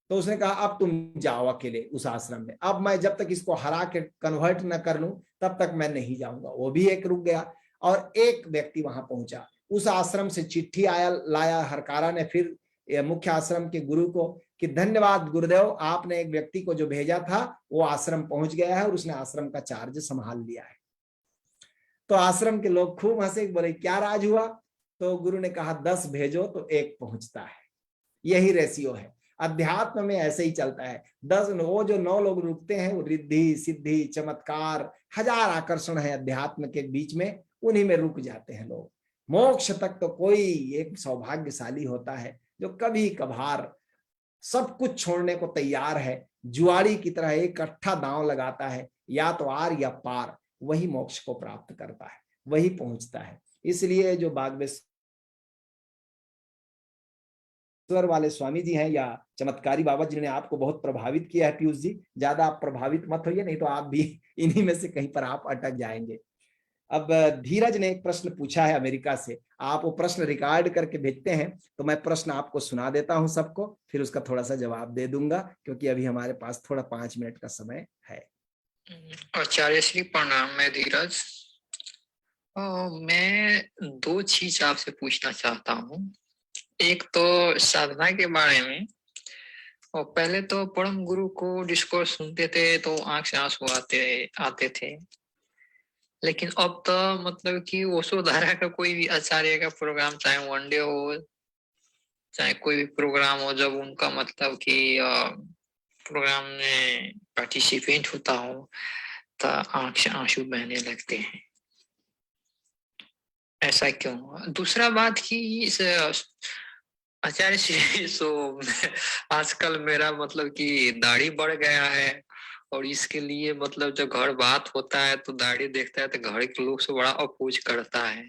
तो उसने कहा अब तुम जाओ अकेले उस आश्रम में, अब मैं जब तक इसको हरा के कन्वर्ट न कर लूं तब तक मैं नहीं जाऊंगा। वो भी एक रुक गया, और एक व्यक्ति वहां पहुंचा। उस आश्रम से चिट्ठी लाया हरकारा ने फिर मुख्य आश्रम के गुरु को कि धन्यवाद गुरुदेव, आपने एक व्यक्ति को जो भेजा था वो आश्रम पहुंच गया है और उसने आश्रम का चार्ज संभाल लिया है। तो आश्रम के लोग खूब हंसे, बोले क्या राज हुआ? तो गुरु ने कहा 10 भेजो तो 1 पहुंचता है। यही रेशियो है, अध्यात्म में ऐसे ही चलता है। 10, वो जो 9 लोग रुकते हैं वो रिद्धि सिद्धि चमत्कार, हजार आकर्षण है अध्यात्म के बीच में, उन्हीं में रुक जाते हैं लोग। मोक्ष तक तो कोई एक सौभाग्यशाली होता है जो कभी कभार सब कुछ छोड़ने को तैयार है, जुआरी की तरह एक इकट्ठा दांव लगाता है, या तो आर या पार, वही मोक्ष को प्राप्त करता है, वही पहुंचता है। इसलिए जो बागेश्वर वाले स्वामी जी हैं या चमत्कारी बाबा जिन्होंने आपको बहुत प्रभावित किया है, पीयूष जी, ज्यादा आप प्रभावित मत होइए, नहीं तो आप भी इन्हीं में से कहीं पर आप अटक जाएंगे। अब धीरज ने एक प्रश्न पूछा है अमेरिका से, आप वो प्रश्न रिकॉर्ड करके भेजते हैं तो मैं प्रश्न आपको सुना देता हूं सबको, फिर उसका थोड़ा सा जवाब दे दूंगा, क्योंकि अभी हमारे पास थोड़ा 5 मिनट का समय है। आचार्य श्री प्रणाम, मैं धीरज। मैं 2 चीज आपसे पूछना चाहता हूँ। एक तो साधना के बारे में, और पहले तो परम गुरु को डिस्कोर्स सुनते थे तो आंख से आंसू आते थे, लेकिन अब तो मतलब कि ओशो धारा का कोई भी आचार्य का प्रोग्राम, चाहे वनडे हो चाहे कोई भी प्रोग्राम हो, जब उनका मतलब कि प्रोग्राम में पार्टिसिपेंट होता हो तो आंख से आंसू बहने लगते हैं। ऐसा क्यों? दूसरा बात कि इस आचार्य श्री आजकल मेरा मतलब कि दाढ़ी बढ़ गया है, और इसके लिए मतलब जब घर बात होता है तो दाढ़ी देखता है तो घर के लोग से बड़ा अपोज करता है,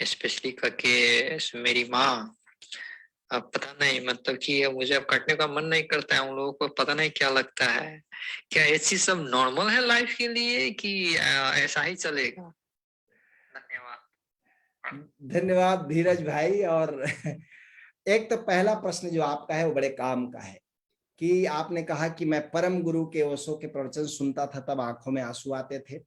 स्पेशली करके मेरी माँ। अब पता नहीं मतलब कि मुझे अब कटने का मन नहीं करता है, उन लोगों को पता नहीं क्या लगता है। क्या ये चीज सब नॉर्मल है लाइफ के लिए कि ऐसा ही चलेगा? धन्यवाद। धन्यवाद धीरज भाई। और एक तो पहला प्रश्न जो आपका है वो बड़े काम का है कि आपने कहा कि मैं परम गुरु के ओशो के प्रवचन सुनता था तब आंखों में आंसू आते थे,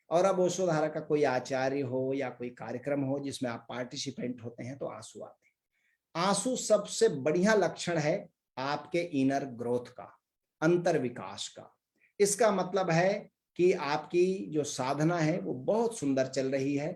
और अब ओशो धारा का कोई आचार्य हो या कोई कार्यक्रम हो जिसमें आप पार्टिसिपेंट होते हैं तो आंसू आते हैं। आंसू सबसे बढ़िया लक्षण है आपके इनर ग्रोथ का, अंतर विकास का। इसका मतलब है कि आपकी जो साधना है वो बहुत सुंदर चल रही है,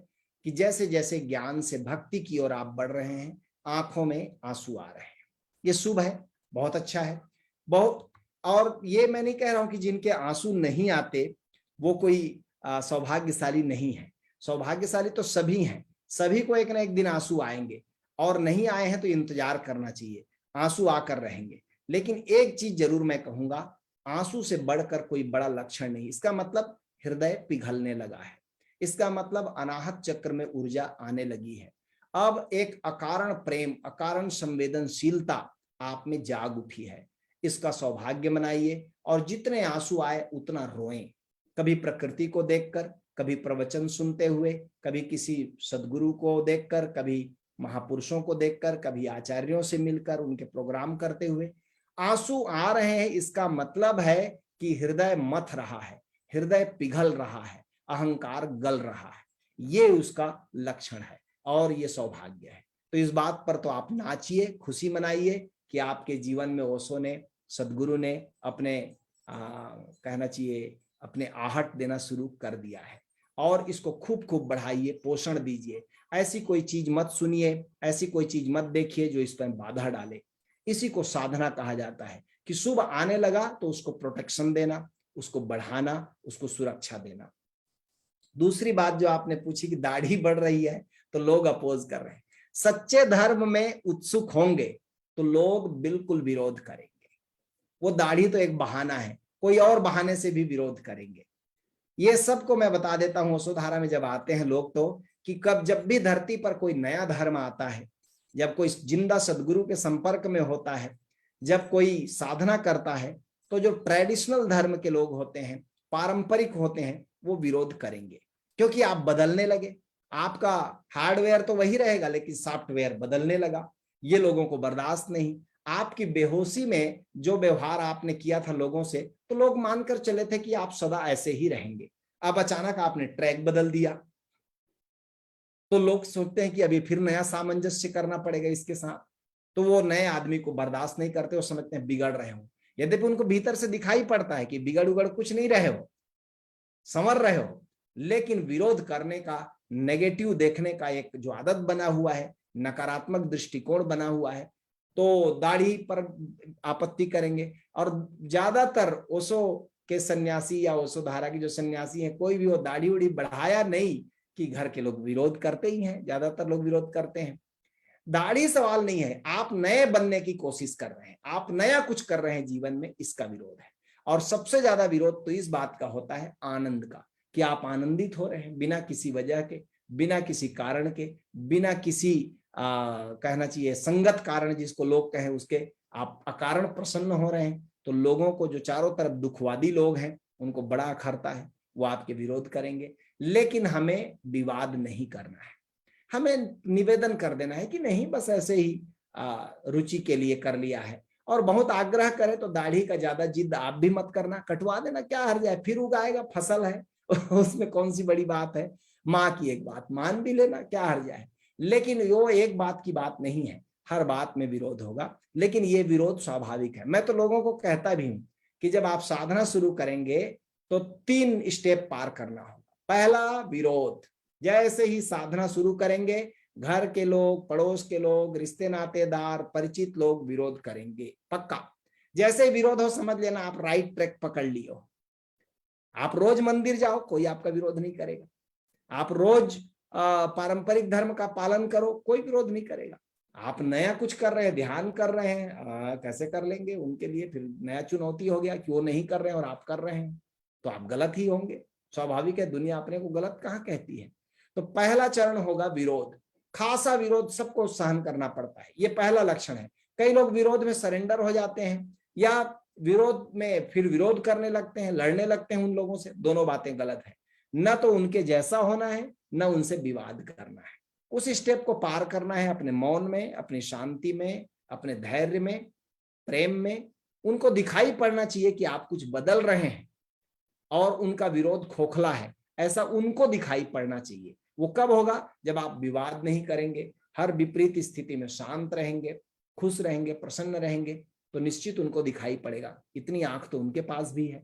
कि जैसे जैसे ज्ञान से भक्ति की ओर आप बढ़ रहे हैं आंखों में आंसू आ रहे हैं। ये शुभ है, बहुत अच्छा है, बहुत। और ये मैं नहीं कह रहा हूं कि जिनके आंसू नहीं आते वो कोई सौभाग्यशाली नहीं है। सौभाग्यशाली तो सभी हैं, सभी को एक ना एक दिन आंसू आएंगे, और नहीं आए हैं तो इंतजार करना चाहिए, आंसू आकर रहेंगे। लेकिन एक चीज जरूर मैं कहूंगा, आंसू से बढ़कर कोई बड़ा लक्षण नहीं। इसका मतलब हृदय पिघलने लगा है, इसका मतलब अनाहत चक्र में ऊर्जा आने लगी है। अब एक अकारण प्रेम, अकारण संवेदनशीलता आप में जाग उठी है। इसका सौभाग्य मनाइए, और जितने आंसू आए उतना रोएं। कभी प्रकृति को देखकर, कभी प्रवचन सुनते हुए, कभी किसी सदगुरु को देखकर, कभी महापुरुषों को देखकर, कभी आचार्यों से मिलकर उनके प्रोग्राम करते हुए आंसू आ रहे हैं। इसका मतलब है कि हृदय मथ रहा है, हृदय पिघल रहा है, अहंकार गल रहा है, ये उसका लक्षण है और ये सौभाग्य है। तो इस बात पर तो आप नाचिए, खुशी मनाइए कि आपके जीवन में ओशो ने, सदगुरु ने अपने कहना चाहिए अपने आहट देना शुरू कर दिया है। और इसको खूब खूब बढ़ाइए, पोषण दीजिए। ऐसी कोई चीज मत सुनिए, ऐसी कोई चीज मत देखिए जो इस पर बाधा डाले। इसी को साधना कहा जाता है कि शुभ आने लगा तो उसको प्रोटेक्शन देना, उसको बढ़ाना, उसको सुरक्षा देना। दूसरी बात जो आपने पूछी कि दाढ़ी बढ़ रही है तो लोग अपोज कर रहे हैं। सच्चे धर्म में उत्सुक होंगे तो लोग बिल्कुल विरोध करेंगे। वो दाढ़ी तो एक बहाना है, कोई और बहाने से भी विरोध करेंगे। ये सबको मैं बता देता हूं। ओशोधारा में जब आते हैं लोग तो कि जब भी धरती पर कोई नया धर्म आता है, जब कोई जिंदा सदगुरु के संपर्क में होता है, जब कोई साधना करता है, तो जो ट्रेडिशनल धर्म के लोग होते हैं, पारंपरिक होते हैं, वो विरोध करेंगे। क्योंकि आप बदलने लगे, आपका हार्डवेयर तो वही रहेगा लेकिन सॉफ्टवेयर बदलने लगा। ये लोगों को बर्दाश्त नहीं। आपकी बेहोशी में जो व्यवहार आपने किया था लोगों से, तो लोग मानकर चले थे कि आप सदा ऐसे ही रहेंगे। अब अचानक आपने ट्रैक बदल दिया तो लोग सोचते हैं कि अभी फिर नया सामंजस्य करना पड़ेगा इसके साथ। तो वो नए आदमी को बर्दाश्त नहीं करते, वो समझते हैं बिगड़ रहे हो। यद्यपि उनको भीतर से दिखाई पड़ता है कि बिगड़ उगड़ कुछ नहीं रहे हो, संवर रहे हो, लेकिन विरोध करने का, नेगेटिव देखने का एक जो आदत बना हुआ है, नकारात्मक दृष्टिकोण बना हुआ है, तो दाढ़ी पर आपत्ति करेंगे। और ज्यादातर ओशो के सन्यासी या ओशोधारा की जो सन्यासी है, कोई भी वो दाढ़ी उड़ी बढ़ाया नहीं कि घर के लोग विरोध करते ही हैं। ज्यादातर लोग विरोध करते हैं। दाढ़ी सवाल नहीं है, आप नए बनने की कोशिश कर रहे हैं, आप नया कुछ कर रहे हैं जीवन में, इसका विरोध है। और सबसे ज्यादा विरोध तो इस बात का होता है आनंद का, कि आप आनंदित हो रहे हैं बिना किसी वजह के, बिना किसी कारण के, बिना किसी कहना चाहिए संगत कारण जिसको लोग कहें उसके, आप अकारण प्रसन्न हो रहे हैं। तो लोगों को, जो चारों तरफ दुखवादी लोग हैं, उनको बड़ा अखरता है, वो आपके विरोध करेंगे। लेकिन हमें विवाद नहीं करना है, हमें निवेदन कर देना है कि नहीं, बस ऐसे ही रुचि के लिए कर लिया है। और बहुत आग्रह करे तो दाढ़ी का ज्यादा जिद आप भी मत करना, कटवा देना, क्या हर्ज है, फिर उगाएगा, फसल है उसमें कौन सी बड़ी बात है। माँ की एक बात मान भी लेना, क्या हर्ज है। लेकिन वो एक बात की बात नहीं है, हर बात में विरोध होगा, लेकिन ये विरोध स्वाभाविक है। मैं तो लोगों को कहता भी हूं कि जब आप साधना शुरू करेंगे तो 3 स्टेप पार करना होगा। पहला, विरोध। जैसे ही साधना शुरू करेंगे, घर के लोग, पड़ोस के लोग, रिश्ते नातेदार, परिचित लोग विरोध करेंगे, पक्का। जैसे ही विरोध हो, समझ लेना आप राइट ट्रैक पकड़ लियो। आप रोज मंदिर जाओ, कोई आपका विरोध नहीं करेगा। आप रोज पारंपरिक धर्म का पालन करो, कोई विरोध नहीं करेगा। आप नया कुछ कर रहे हैं, ध्यान कर रहे हैं, कैसे कर लेंगे, उनके लिए फिर नया चुनौती हो गया कि वो नहीं कर रहे हैं और आप कर रहे हैं, तो आप गलत ही होंगे। स्वाभाविक है, दुनिया अपने को गलत कहाँ कहती है। तो पहला चरण होगा विरोध। खासा विरोध सबको सहन करना पड़ता है, ये पहला लक्षण है। कई लोग विरोध में सरेंडर हो जाते हैं या विरोध में फिर विरोध करने लगते हैं, लड़ने लगते हैं उन लोगों से। दोनों बातें गलत है। न तो उनके जैसा होना है, न उनसे विवाद करना है। उस स्टेप को पार करना है अपने मौन में, अपनी शांति में, अपने धैर्य में, प्रेम में। उनको दिखाई पड़ना चाहिए कि आप कुछ बदल रहे हैं और उनका विरोध खोखला है, ऐसा उनको दिखाई पड़ना चाहिए। वो कब होगा? जब आप विवाद नहीं करेंगे, हर विपरीत स्थिति में शांत रहेंगे, खुश रहेंगे, प्रसन्न रहेंगे, तो निश्चित उनको दिखाई पड़ेगा। इतनी आंख तो उनके पास भी है।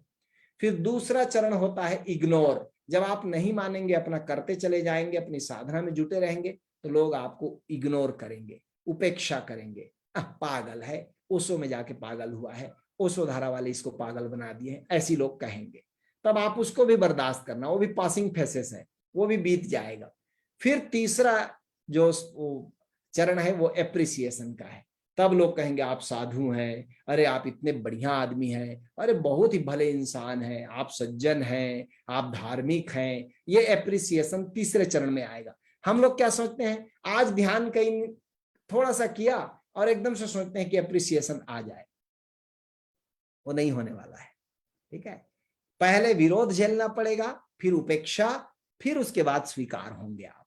फिर दूसरा चरण होता है इग्नोर। जब आप नहीं मानेंगे, अपना करते चले जाएंगे, अपनी साधना में जुटे रहेंगे, तो लोग आपको इग्नोर करेंगे, उपेक्षा करेंगे। पागल है, ओशो में जाके पागल हुआ है, ओशो धारा वाले इसको पागल बना दिए हैं, ऐसी लोग कहेंगे। तब आप उसको भी बर्दाश्त करना, वो भी पासिंग फेसेस है, वो भी बीत जाएगा। फिर तीसरा जो चरण है वो एप्रिसिएशन का है। तब लोग कहेंगे आप साधु हैं, अरे आप इतने बढ़िया आदमी हैं, अरे बहुत ही भले इंसान हैं, आप सज्जन हैं, आप धार्मिक हैं। ये एप्रिसिएशन तीसरे चरण में आएगा। हम लोग क्या सोचते हैं, आज ध्यान कहीं थोड़ा सा किया और एकदम से सोचते हैं कि एप्रिसिएशन आ जाए, वो नहीं होने वाला है। ठीक है, पहले विरोध झेलना पड़ेगा, फिर उपेक्षा, फिर उसके बाद स्वीकार होंगे आप।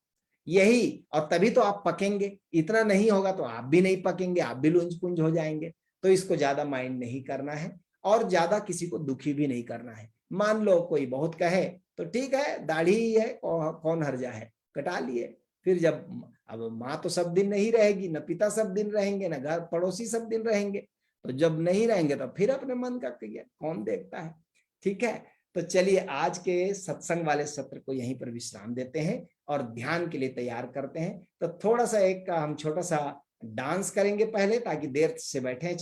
यही, और तभी तो आप पकेंगे। इतना नहीं होगा तो आप भी नहीं पकेंगे, आप भी लुंज पुंज हो जाएंगे। तो इसको ज्यादा माइंड नहीं करना है और ज्यादा किसी को दुखी भी नहीं करना है। मान लो कोई बहुत कहे तो ठीक है, दाढ़ी ही है, कौन हर्जा है, कटा लिए। फिर जब अब माँ तो सब दिन नहीं रहेगी, न पिता सब दिन रहेंगे, न घर पड़ोसी सब दिन रहेंगे, तो जब नहीं रहेंगे तो फिर अपने मन का क्रिया कौन देखता है। ठीक है, तो चलिए आज के सत्संग वाले सत्र को यहीं पर विश्राम देते हैं और ध्यान के लिए तैयार करते हैं। तो थोड़ा सा एक हम छोटा सा डांस करेंगे पहले, ताकि देर से बैठे